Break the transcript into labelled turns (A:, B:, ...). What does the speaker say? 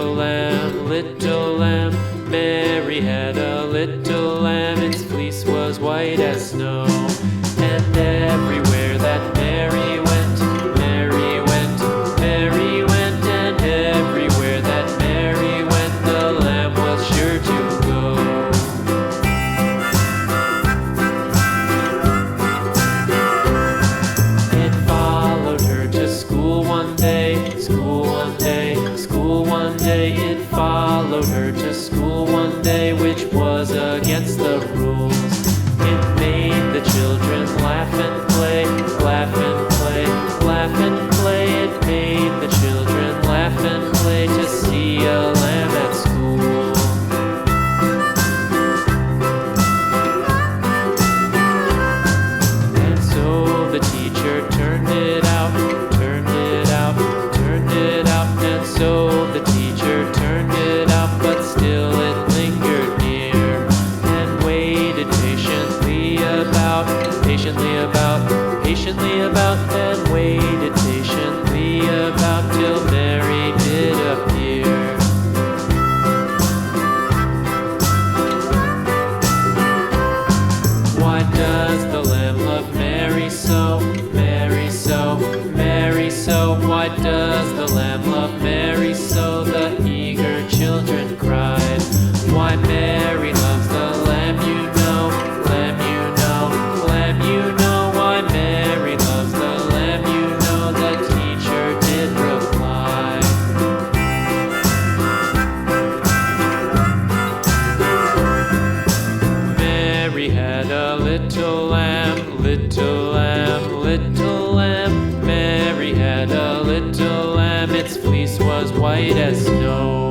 A: little lamb, little lamb. Mary had a little lamb, its fleece was white as snow. And everywhere that Mary went, Mary went, Mary went. And everywhere that Mary went, the lamb was sure to go. It followed her to school one day, school one day, school one day. It followed her to school one day, which was against the rules. It made the children laugh and play, laugh and play, laugh and play. It made the children laugh and play to see a lamb at school. And so the teacher turned it out, turned it out, turned it out. And so the teacher turned it out, but still it lingered near and waited patiently about, patiently about, patiently about, and waited patiently about till Mary did appear. Why does the lamb love Mary so, Mary so, Mary so? Why does the lamb love Mary so? The eager children cried. Why Mary loves the lamb, you know, lamb, you know, lamb, you know. Why Mary loves the lamb, you know, the teacher did reply. Mary had a little lamb, little lamb, little lamb. Mary had a little lamb, its fleece was white as snow.